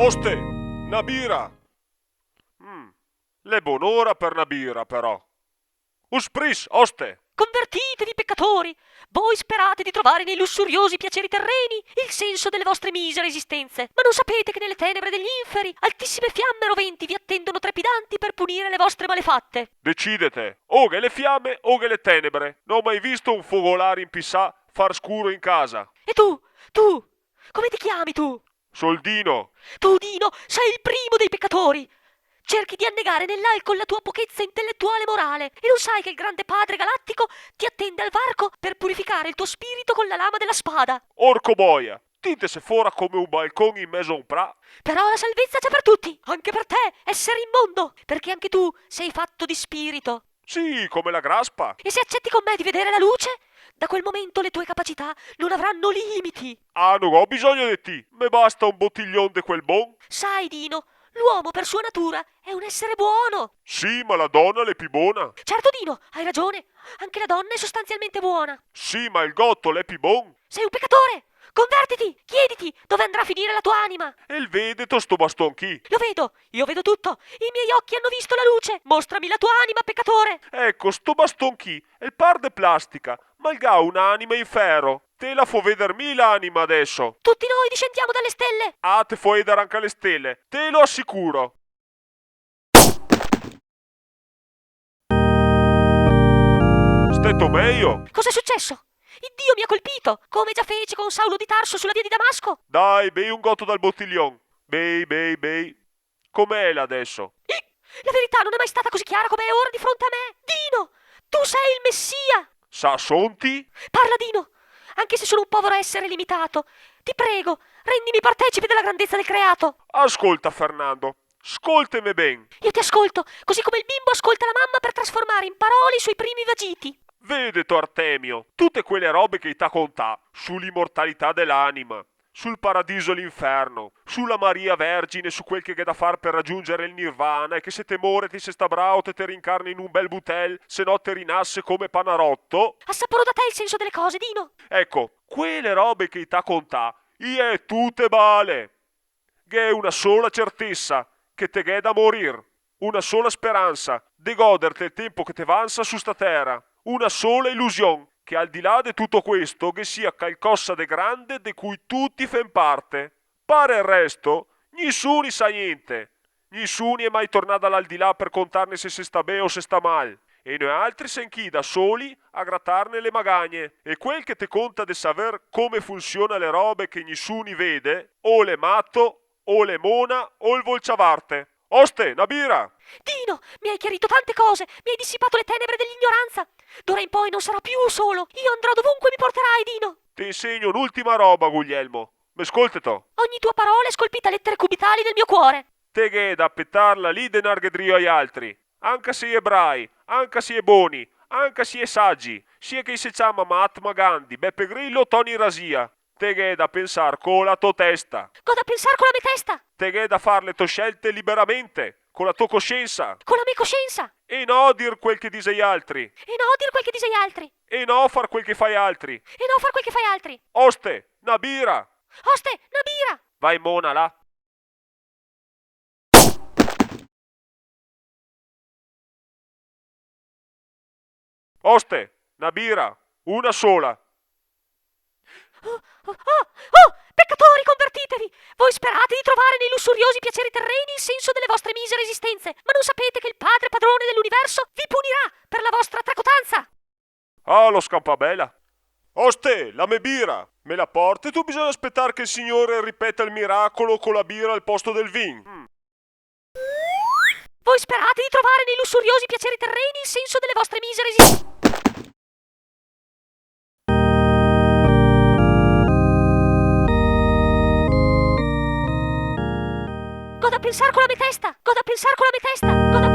Oste, una birra. L'è buon'ora per una birra, però. Uspris, oste. Convertitevi, peccatori! Voi sperate di trovare nei lussuriosi piaceri terreni il senso delle vostre misere esistenze, ma non sapete che nelle tenebre degli inferi altissime fiamme roventi vi attendono trepidanti per punire le vostre malefatte. Decidete, o che le fiamme o che le tenebre. Non ho mai visto un focolare in Pissà far scuro in casa. E tu, come ti chiami tu? Soldino, Tu, Dino, sei il primo dei peccatori! Cerchi di annegare nell'alcol la tua pochezza intellettuale e morale e non sai che il grande padre galattico ti attende al varco per purificare il tuo spirito con la lama della spada. orco boia, dite se fora come un balcone in mezzo a un pra. Però la salvezza c'è per tutti, anche per te, essere immondo, perché anche tu sei fatto di spirito. Sì, come la graspa. E se accetti con me di vedere la luce, da quel momento le tue capacità non avranno limiti. Ah, non ho bisogno di te, me basta un bottiglione di quel bon. Sai, Dino, l'uomo per sua natura è un essere buono. Sì, ma la donna l'è più buona. Certo, Dino, hai ragione, anche la donna è sostanzialmente buona. Sì, ma il gotto l'è più bon. Sei un peccatore! Convertiti! Chiediti dove andrà a finire la tua anima! E il vedeto sto baston chi? Lo vedo! Io vedo tutto! I miei occhi hanno visto la luce! Mostrami la tua anima, peccatore! Ecco, sto baston chi? È il par de plastica, malga un'anima in ferro. Te la fo vedermi l'anima adesso. Tutti noi discendiamo dalle stelle! Ah, te fo vedere anche le stelle, te lo assicuro. Stetto meglio? Cos'è successo? Il Dio mi ha colpito, come già fece con Saulo di Tarso sulla via di Damasco! Dai, bei un gotto dal bottiglion. Bei. Com'è adesso? La verità non è mai stata così chiara come è ora di fronte a me! Dino! Tu sei il Messia! Sa sonti? Parla, Dino! Anche se sono un povero essere limitato, ti prego, rendimi partecipe della grandezza del creato! Ascolta, Fernando. Ascoltami ben. Io ti ascolto, così come il bimbo ascolta la mamma per trasformare in parole i suoi primi vagiti. Vedeto Artemio, tutte quelle robe che t'ha contà sull'immortalità dell'anima, sul paradiso e l'inferno, sulla Maria Vergine, su quel che è da far per raggiungere il nirvana e che se te more ti se sta bravo te rincarni in un bel butel, se no te rinasse come Panarotto. Assaporo da te il senso delle cose, Dino. Ecco, quelle robe che t'ha contà, ie tutte bale. Che è una sola certezza, che te gh'è da morir. Una sola speranza, de goderte il tempo che te vanza su sta terra. Una sola illusione, che al di là di tutto questo, che sia qualcosa de grande de cui tutti fen parte. Pare il resto, nessuno sa niente. Nessuno è mai tornato all'aldilà per contarne se sta bene o se sta male. E noi altri sen chi da soli a grattarne le magagne. E quel che te conta de saber come funziona le robe che nessuno vede, o le matto, o le mona, o il volciavarte. Oste, una birra! Dino, mi hai chiarito tante cose, mi hai dissipato le tenebre dell'ignoranza. D'ora in poi non sarò più solo, io andrò dovunque mi porterai, Dino. Ti insegno un'ultima roba, Guglielmo. M'ascoltato. Ogni tua parola è scolpita a lettere cubitali del mio cuore. Te che è da pettarla lì de narghedrio agli altri. Anche se è ebrai, anche se è buoni, anche se è saggi, sia che si chiama Mahatma Gandhi, Beppe Grillo, Tony Rasia. Te che è da pensare con la tua testa. Cosa pensare con la mia testa? Te che è da fare le tue scelte liberamente, con la tua coscienza. Con la mia coscienza. E no dir quel che dice gli altri. E no dir quel che dice gli altri. E no far quel che fai altri. E no far quel che fai altri. Oste, una birra. Oste, una birra. Vai mona là. Oste, una birra. Una sola. Peccatori, convertitevi! Voi sperate di trovare nei lussuriosi piaceri terreni il senso delle vostre misere esistenze, ma non sapete che il Padre Padrone dell'universo vi punirà per la vostra tracotanza! Ah, lo scampabella. Oste, la me birra. Me la porti? Tu bisogna aspettare che il Signore ripeta il miracolo con la birra al posto del vin. Voi sperate di trovare nei lussuriosi piaceri terreni il senso delle vostre misere esistenze. Cosa pensare con la mia testa? Cosa pensare con la mia testa? Cosa